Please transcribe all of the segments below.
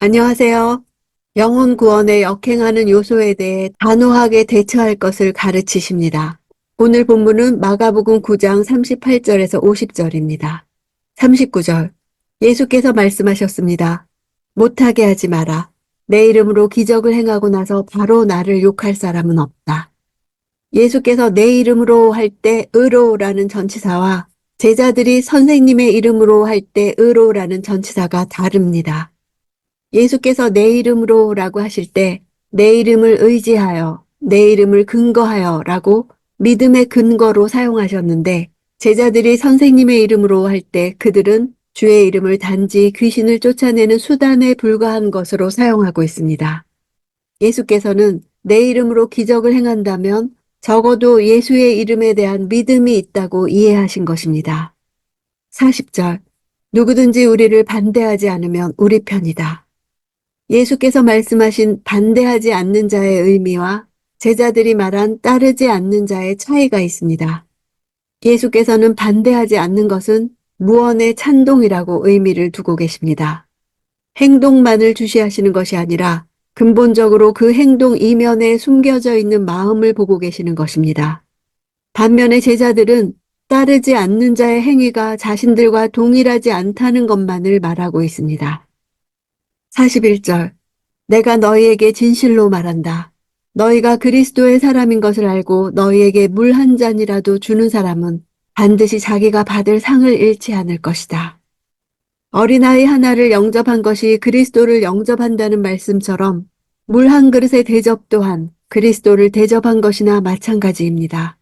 안녕하세요. 영혼 구원에 역행하는 요소에 대해 단호하게 대처할 것을 가르치십니다. 오늘 본문은 마가복음 9장 38절에서 50절입니다. 39절. 예수께서 말씀하셨습니다. 못하게 하지 마라. 내 이름으로 기적을 행하고 나서 바로 나를 욕할 사람은 없다. 예수께서 내 이름으로 할 때 의로라는 전치사와 제자들이 선생님의 이름으로 할 때 의로라는 전치사가 다릅니다. 예수께서 내 이름으로라고 하실 때 내 이름을 의지하여, 내 이름을 근거하여 라고 믿음의 근거로 사용하셨는데 제자들이 선생님의 이름으로 할 때 그들은 주의 이름을 단지 귀신을 쫓아내는 수단에 불과한 것으로 사용하고 있습니다. 예수께서는 내 이름으로 기적을 행한다면 적어도 예수의 이름에 대한 믿음이 있다고 이해하신 것입니다. 40절. 누구든지 우리를 반대하지 않으면 우리 편이다. 예수께서 말씀하신 반대하지 않는 자의 의미와 제자들이 말한 따르지 않는 자의 차이가 있습니다. 예수께서는 반대하지 않는 것은 무언의 찬동이라고 의미를 두고 계십니다. 행동만을 주시하시는 것이 아니라 근본적으로 그 행동 이면에 숨겨져 있는 마음을 보고 계시는 것입니다. 반면에 제자들은 따르지 않는 자의 행위가 자신들과 동일하지 않다는 것만을 말하고 있습니다. 41절. 내가 너희에게 진실로 말한다. 너희가 그리스도의 사람인 것을 알고 너희에게 물 한 잔이라도 주는 사람은 반드시 자기가 받을 상을 잃지 않을 것이다. 어린아이 하나를 영접한 것이 그리스도를 영접한다는 말씀처럼 물 한 그릇의 대접 또한 그리스도를 대접한 것이나 마찬가지입니다.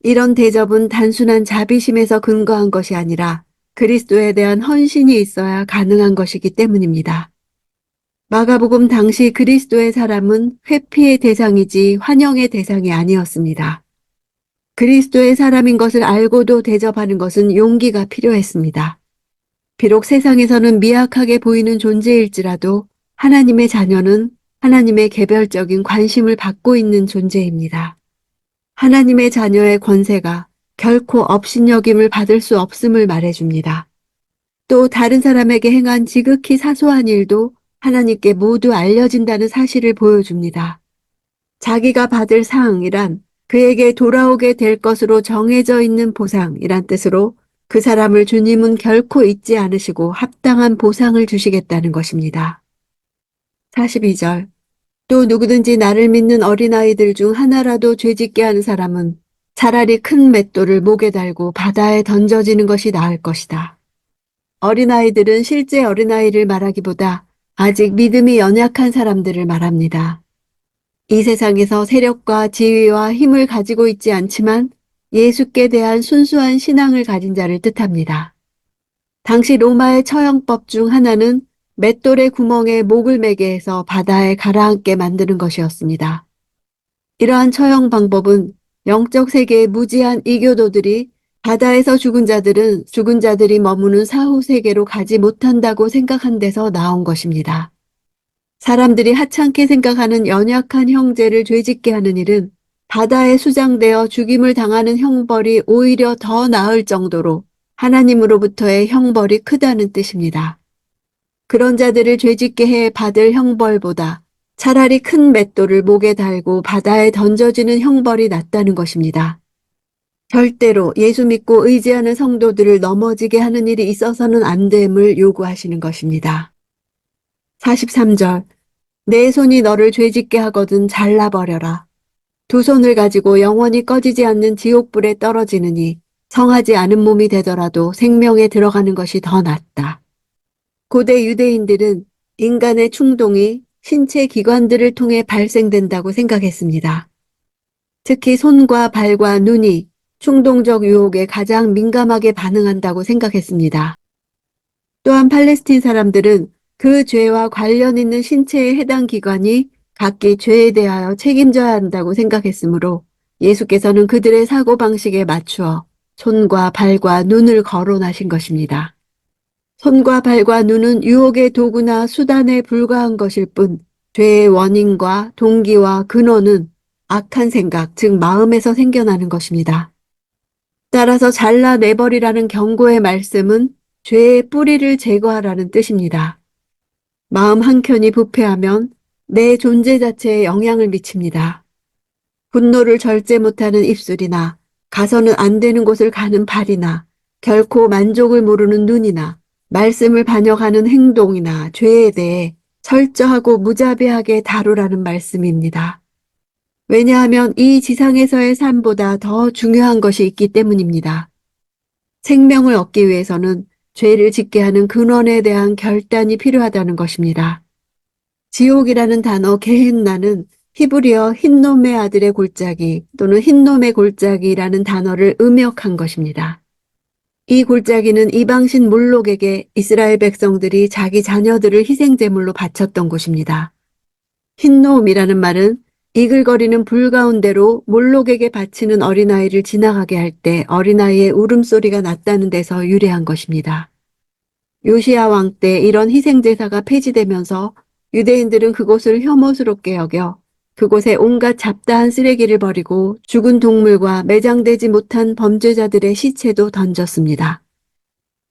이런 대접은 단순한 자비심에서 근거한 것이 아니라 그리스도에 대한 헌신이 있어야 가능한 것이기 때문입니다. 마가복음 당시 그리스도의 사람은 회피의 대상이지 환영의 대상이 아니었습니다. 그리스도의 사람인 것을 알고도 대접하는 것은 용기가 필요했습니다. 비록 세상에서는 미약하게 보이는 존재일지라도 하나님의 자녀는 하나님의 개별적인 관심을 받고 있는 존재입니다. 하나님의 자녀의 권세가 결코 업신여김을 받을 수 없음을 말해줍니다. 또 다른 사람에게 행한 지극히 사소한 일도 하나님께 모두 알려진다는 사실을 보여줍니다. 자기가 받을 상이란 그에게 돌아오게 될 것으로 정해져 있는 보상이란 뜻으로 그 사람을 주님은 결코 잊지 않으시고 합당한 보상을 주시겠다는 것입니다. 42절. 또 누구든지 나를 믿는 어린아이들 중 하나라도 죄짓게 하는 사람은 차라리 큰 맷돌을 목에 달고 바다에 던져지는 것이 나을 것이다. 어린아이들은 실제 어린아이를 말하기보다 아직 믿음이 연약한 사람들을 말합니다. 이 세상에서 세력과 지위와 힘을 가지고 있지 않지만 예수께 대한 순수한 신앙을 가진 자를 뜻합니다. 당시 로마의 처형법 중 하나는 맷돌의 구멍에 목을 매게 해서 바다에 가라앉게 만드는 것이었습니다. 이러한 처형 방법은 영적 세계의 무지한 이교도들이 바다에서 죽은 자들은 죽은 자들이 머무는 사후 세계로 가지 못한다고 생각한 데서 나온 것입니다. 사람들이 하찮게 생각하는 연약한 형제를 죄짓게 하는 일은 바다에 수장되어 죽임을 당하는 형벌이 오히려 더 나을 정도로 하나님으로부터의 형벌이 크다는 뜻입니다. 그런 자들을 죄짓게 해 받을 형벌보다 차라리 큰 맷돌을 목에 달고 바다에 던져지는 형벌이 낫다는 것입니다. 절대로 예수 믿고 의지하는 성도들을 넘어지게 하는 일이 있어서는 안 됨을 요구하시는 것입니다. 43절. 내 손이 너를 죄짓게 하거든 잘라버려라. 두 손을 가지고 영원히 꺼지지 않는 지옥불에 떨어지느니 성하지 않은 몸이 되더라도 생명에 들어가는 것이 더 낫다. 고대 유대인들은 인간의 충동이 신체 기관들을 통해 발생된다고 생각했습니다. 특히 손과 발과 눈이 충동적 유혹에 가장 민감하게 반응한다고 생각했습니다. 또한 팔레스틴 사람들은 그 죄와 관련 있는 신체의 해당 기관이 각기 죄에 대하여 책임져야 한다고 생각했으므로 예수께서는 그들의 사고방식에 맞추어 손과 발과 눈을 거론하신 것입니다. 손과 발과 눈은 유혹의 도구나 수단에 불과한 것일 뿐 죄의 원인과 동기와 근원은 악한 생각, 즉 마음에서 생겨나는 것입니다. 따라서 잘라내버리라는 경고의 말씀은 죄의 뿌리를 제거하라는 뜻입니다. 마음 한켠이 부패하면 내 존재 자체에 영향을 미칩니다. 분노를 절제 못하는 입술이나 가서는 안 되는 곳을 가는 발이나 결코 만족을 모르는 눈이나 말씀을 반역하는 행동이나 죄에 대해 철저하고 무자비하게 다루라는 말씀입니다. 왜냐하면 이 지상에서의 삶보다 더 중요한 것이 있기 때문입니다. 생명을 얻기 위해서는 죄를 짓게 하는 근원에 대한 결단이 필요하다는 것입니다. 지옥이라는 단어 게헨나는 히브리어 흰놈의 아들의 골짜기 또는 흰놈의 골짜기라는 단어를 음역한 것입니다. 이 골짜기는 이방신 몰록에게 이스라엘 백성들이 자기 자녀들을 희생제물로 바쳤던 곳입니다. 흰놈이라는 말은 이글거리는 불 가운데로 몰록에게 바치는 어린아이를 지나가게 할 때 어린아이의 울음소리가 났다는 데서 유래한 것입니다. 요시야 왕 때 이런 희생제사가 폐지되면서 유대인들은 그곳을 혐오스럽게 여겨 그곳에 온갖 잡다한 쓰레기를 버리고 죽은 동물과 매장되지 못한 범죄자들의 시체도 던졌습니다.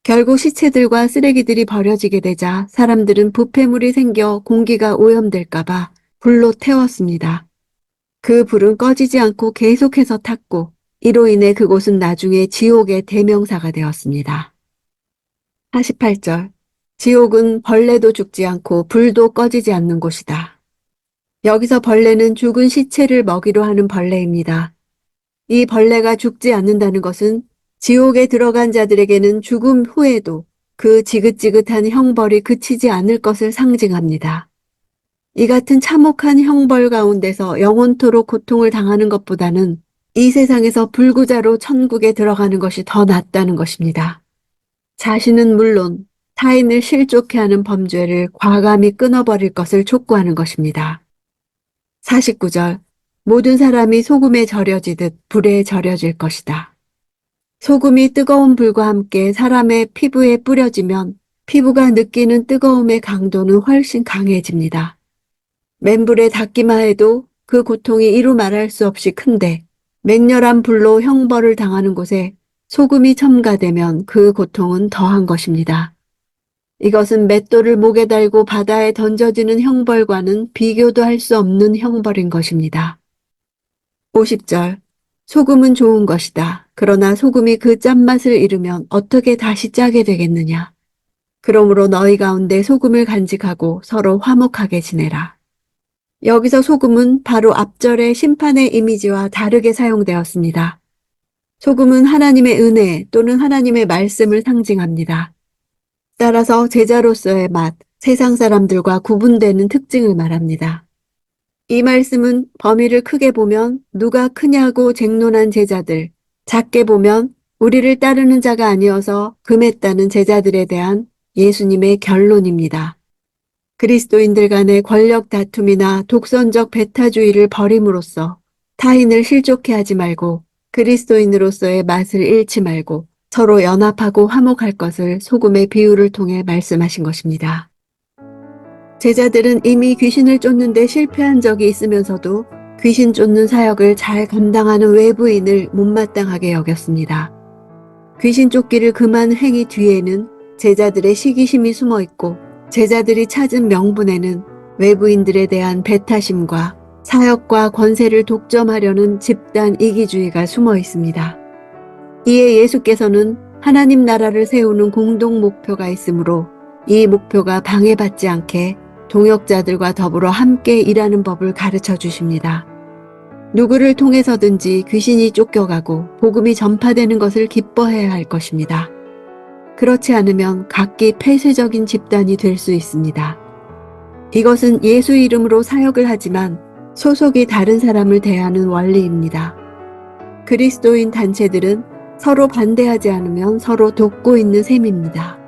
결국 시체들과 쓰레기들이 버려지게 되자 사람들은 부패물이 생겨 공기가 오염될까봐 불로 태웠습니다. 그 불은 꺼지지 않고 계속해서 탔고 이로 인해 그곳은 나중에 지옥의 대명사가 되었습니다. 48절. 지옥은 벌레도 죽지 않고 불도 꺼지지 않는 곳이다. 여기서 벌레는 죽은 시체를 먹이로 하는 벌레입니다. 이 벌레가 죽지 않는다는 것은 지옥에 들어간 자들에게는 죽음 후에도 그 지긋지긋한 형벌이 그치지 않을 것을 상징합니다. 이 같은 참혹한 형벌 가운데서 영원토록 고통을 당하는 것보다는 이 세상에서 불구자로 천국에 들어가는 것이 더 낫다는 것입니다. 자신은 물론 타인을 실족해 하는 범죄를 과감히 끊어버릴 것을 촉구하는 것입니다. 49절. 모든 사람이 소금에 절여지듯 불에 절여질 것이다. 소금이 뜨거운 불과 함께 사람의 피부에 뿌려지면 피부가 느끼는 뜨거움의 강도는 훨씬 강해집니다. 맨불에 닿기만 해도 그 고통이 이루 말할 수 없이 큰데 맹렬한 불로 형벌을 당하는 곳에 소금이 첨가되면 그 고통은 더한 것입니다. 이것은 맷돌을 목에 달고 바다에 던져지는 형벌과는 비교도 할 수 없는 형벌인 것입니다. 50절. 소금은 좋은 것이다. 그러나 소금이 그 짠맛을 잃으면 어떻게 다시 짜게 되겠느냐. 그러므로 너희 가운데 소금을 간직하고 서로 화목하게 지내라. 여기서 소금은 바로 앞절의 심판의 이미지와 다르게 사용되었습니다. 소금은 하나님의 은혜 또는 하나님의 말씀을 상징합니다. 따라서 제자로서의 맛, 세상 사람들과 구분되는 특징을 말합니다. 이 말씀은 범위를 크게 보면 누가 크냐고 쟁론한 제자들, 작게 보면 우리를 따르는 자가 아니어서 금했다는 제자들에 대한 예수님의 결론입니다. 그리스도인들 간의 권력 다툼이나 독선적 배타주의를 버림으로써 타인을 실족해 하지 말고 그리스도인으로서의 맛을 잃지 말고 서로 연합하고 화목할 것을 소금의 비유를 통해 말씀하신 것입니다. 제자들은 이미 귀신을 쫓는데 실패한 적이 있으면서도 귀신 쫓는 사역을 잘 감당하는 외부인을 못마땅하게 여겼습니다. 귀신 쫓기를 금한 행위 뒤에는 제자들의 시기심이 숨어 있고 제자들이 찾은 명분에는 외부인들에 대한 배타심과 사역과 권세를 독점하려는 집단 이기주의가 숨어 있습니다. 이에 예수께서는 하나님 나라를 세우는 공동 목표가 있으므로 이 목표가 방해받지 않게 동역자들과 더불어 함께 일하는 법을 가르쳐 주십니다. 누구를 통해서든지 귀신이 쫓겨가고 복음이 전파되는 것을 기뻐해야 할 것입니다. 그렇지 않으면 각기 폐쇄적인 집단이 될 수 있습니다. 이것은 예수 이름으로 사역을 하지만 소속이 다른 사람을 대하는 원리입니다. 그리스도인 단체들은 서로 반대하지 않으면 서로 돕고 있는 셈입니다.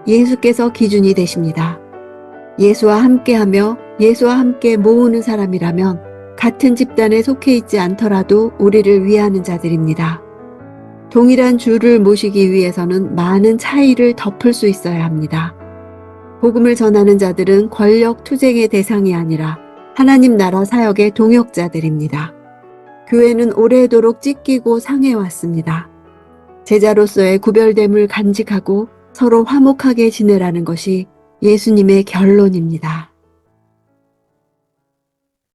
예수께서 기준이 되십니다. 예수와 함께하며 예수와 함께 모으는 사람이라면 같은 집단에 속해 있지 않더라도 우리를 위하는 자들입니다. 동일한 주를 모시기 위해서는 많은 차이를 덮을 수 있어야 합니다. 복음을 전하는 자들은 권력 투쟁의 대상이 아니라 하나님 나라 사역의 동역자들입니다. 교회는 오래도록 찢기고 상해왔습니다. 제자로서의 구별됨을 간직하고 서로 화목하게 지내라는 것이 예수님의 결론입니다.